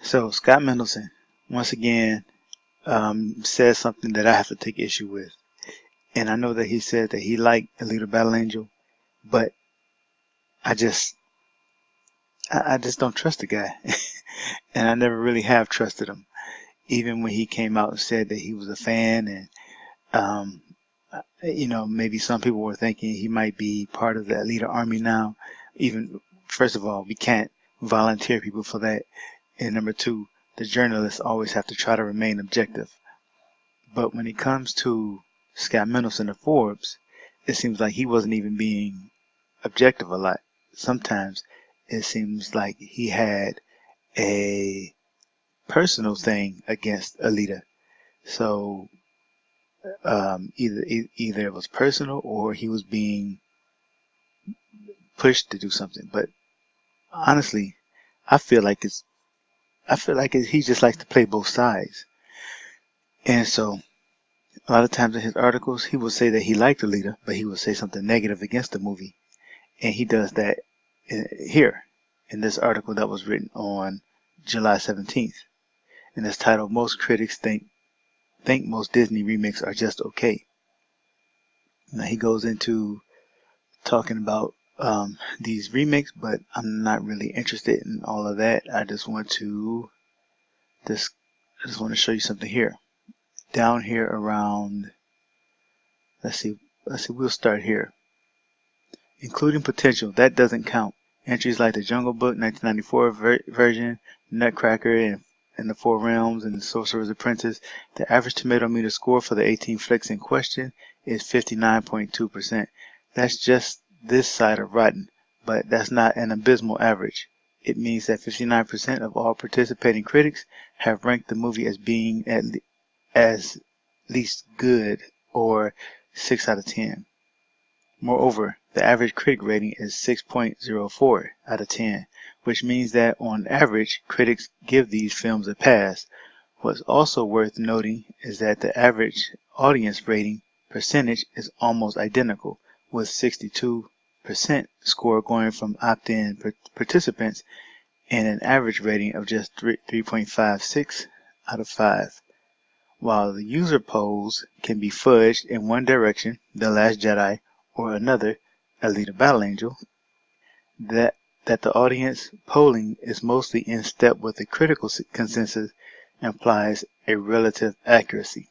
So Scott Mendelson once again says something that I have to take issue with, and I know that he said that he liked Alita Battle Angel, but I just I just don't trust the guy, and I never really have trusted him. Even when he came out and said that he was a fan, and um, maybe some people were thinking he might be part of the Alita army now. Even first of all, we can't volunteer people for that, and number two, the journalists always have to try to remain objective. But when it comes to Scott Mendelson of Forbes, it seems like he wasn't even being objective a lot. Sometimes it seems like he had a personal thing against Alita. So either it was personal or he was being pushed to do something. But honestly, I feel like he just likes to play both sides. And so a lot of times in his articles, he will say that he liked Alita, but he will say something negative against the movie. And he does that here in this article that was written on July 17th. And it's titled "Most Critics Think Most Disney Remakes Are Just Okay." Now he goes into talking about these remakes, but I'm not really interested in all of that. This I just want to show you something here. Down here around, let's see, we'll start here. Including potential, that doesn't count. Entries like the Jungle Book 1994 version, Nutcracker and the Four Realms and the Sorcerer's Apprentice. The average tomato meter score for the 18 flicks in question is 59.2%. That's just this side of rotten, but that's not an abysmal average. It means that 59% of all participating critics have ranked the movie as being as least good, or 6 out of 10. Moreover, the average critic rating is 6.04 out of 10, which means that on average, critics give these films a pass. What's also worth noting is that the average audience rating percentage is almost identical, with 62% score going from opt-in participants and an average rating of just 3.56 out of 5. While the user polls can be fudged in one direction, The Last Jedi, or another, Alita Battle Angel, that the audience polling is mostly in step with the critical consensus implies a relative accuracy.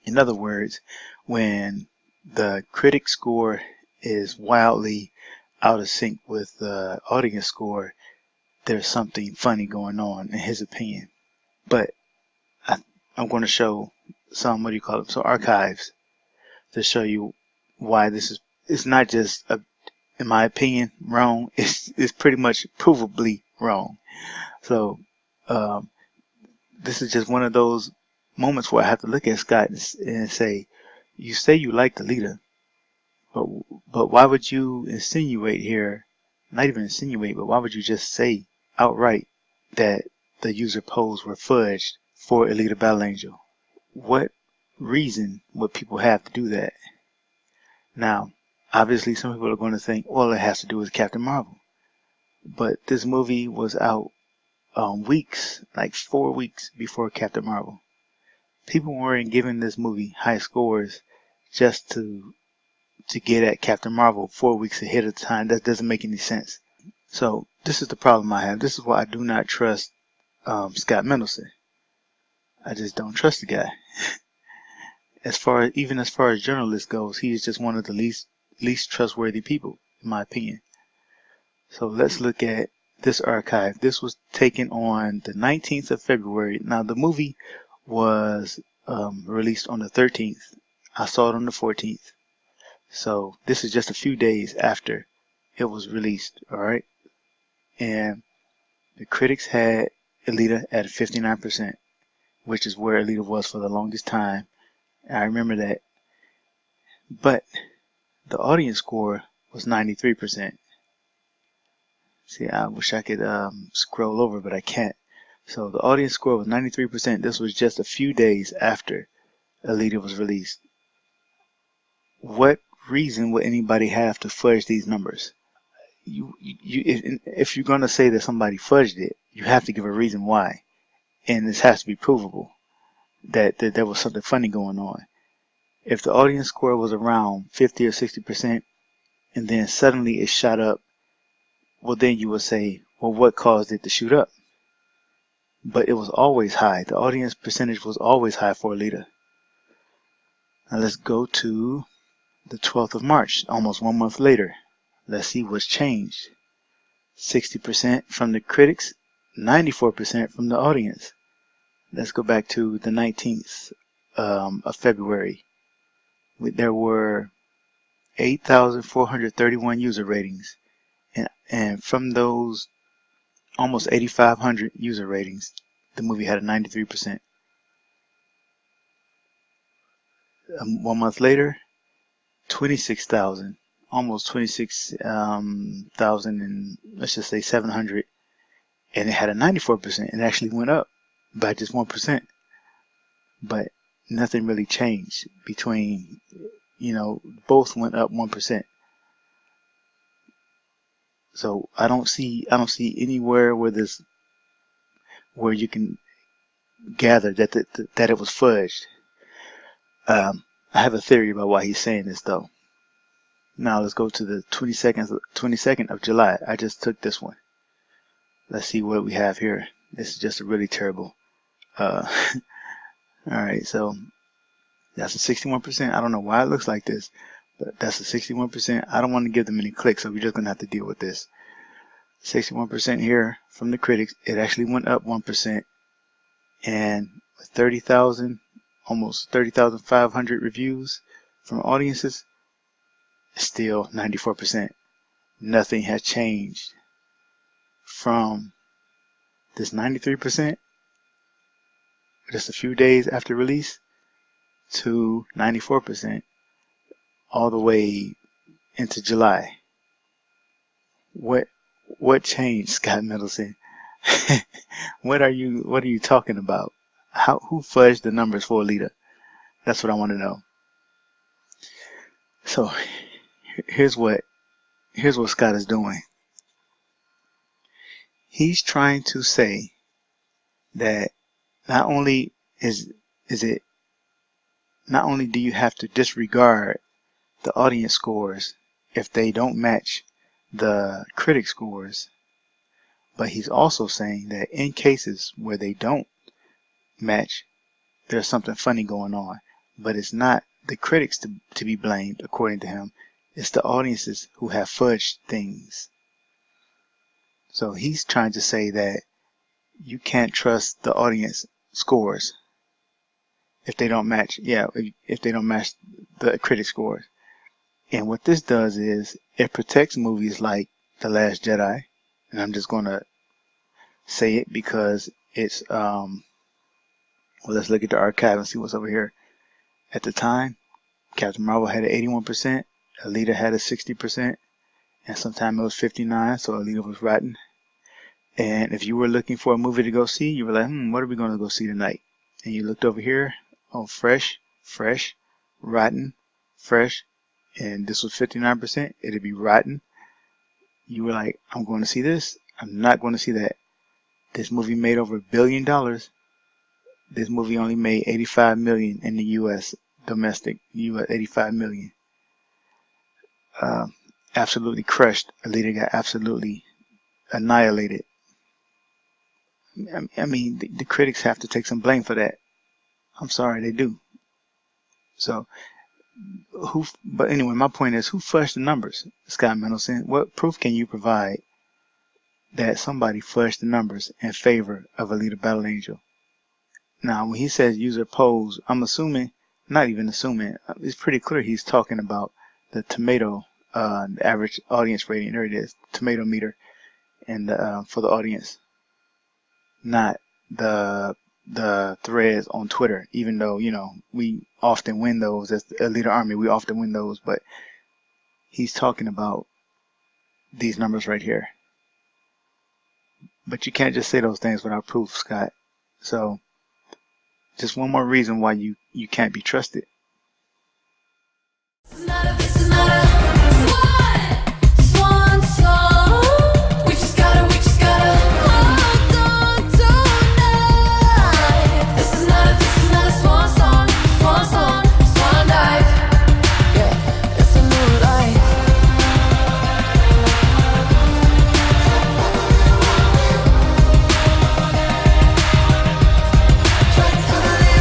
In other words, when the critic score is wildly out of sync with the audience score, there's something funny going on in his opinion. But I'm going to show some, so archives, to show you why it's not just in my opinion wrong. It's pretty much provably wrong. So um, this is just one of those moments where I have to look at Scott and say, you say you like the leader, but why would you insinuate here? Not even insinuate, but why would you just say outright that the user polls were fudged for Alita Battle Angel? What reason would people have to do that? Now, obviously, some people are going to think, well, it has to do with Captain Marvel. But this movie was out weeks, like 4 weeks before Captain Marvel. People weren't giving this movie high scores just to get at Captain Marvel 4 weeks ahead of time. That doesn't make any sense. So this is the problem I have. This is why I do not trust Scott Mendelson. I just don't trust the guy. As far as journalists goes, he is just one of the least trustworthy people, in my opinion. So let's look at this archive. This was taken on the 19th of February. Now the movie was released on the 13th. I saw it on the 14th. So this is just a few days after it was released. All right. And the critics had Alita at 59%, which is where Alita was for the longest time. I remember that. But the audience score was 93%. See, I wish I could scroll over, but I can't. So the audience score was 93%. This was just a few days after Alita was released. What reason would anybody have to fudge these numbers? if you're gonna say that somebody fudged it, you have to give a reason why, and this has to be provable that there was something funny going on. If the audience score was around 50 or 60%, and then suddenly it shot up, well, then you would say, well, what caused it to shoot up? But it was always high. The audience percentage was always high for Alita. Now let's go to the 12th of March, almost 1 month later. Let's see what's changed. 60% from the critics, 94% from the audience. Let's go back to the 19th of February. There were 8,431 user ratings. And from those almost 8,500 user ratings, the movie had a 93%. 1 month later, 26,000, almost 26,000 and let's just say 700, and it had a 94%. It actually went up by just 1%, but nothing really changed between, both went up 1%. So I don't see anywhere where you can gather that it was fudged. I have a theory about why he's saying this though. Now let's go to the 22nd of July. I just took this one. Let's see what we have here. This is just a really terrible. All right, so that's a 61%. I don't know why it looks like this, but that's a 61%. I don't want to give them any clicks, so we're just gonna have to deal with this. 61% here from the critics. It actually went up 1%, and with 30,000, almost 30,500 reviews from audiences, still 94%. Nothing has changed from this 93% just a few days after release to 94% all the way into July. What changed, Scott Middleton? What are you talking about? Who fudged the numbers for Alita? That's what I want to know. So here's what Scott is doing. He's trying to say that not only do you have to disregard the audience scores if they don't match the critic scores, but he's also saying that in cases where they don't match, there's something funny going on. But it's not the critics to be blamed, according to him. It's the audiences who have fudged things. So he's trying to say that you can't trust the audience scores if they don't match. Yeah, if they don't match the critic scores. And what this does is it protects movies like The Last Jedi. And I'm just going to say it because it's, well, let's look at the archive and see what's over here. At the time, Captain Marvel had an 81%, Alita had a 60%, and sometime it was 59%, so Alita was rotten. And if you were looking for a movie to go see, you were like, what are we going to go see tonight? And you looked over here, oh, fresh, rotten, fresh, and this was 59%, it'd be rotten. You were like, I'm going to see this, I'm not going to see that. This movie made over $1 billion. This movie only made 85 million in the U.S. domestic. U.S. 85 million. Absolutely crushed. Alita got absolutely annihilated. I mean, the critics have to take some blame for that. I'm sorry, they do. So, but anyway, my point is, who fudged the numbers? Scott Mendelson. What proof can you provide that somebody fudged the numbers in favor of Alita Battle Angel? Now, when he says user polls, I'm assuming, not even assuming, it's pretty clear he's talking about the tomato, the average audience rating. There it is, tomato meter, and for the audience, not the threads on Twitter. Even though we often win those as the Alita Army, we often win those, but he's talking about these numbers right here. But you can't just say those things without proof, Scott. So. Just one more reason why you can't be trusted.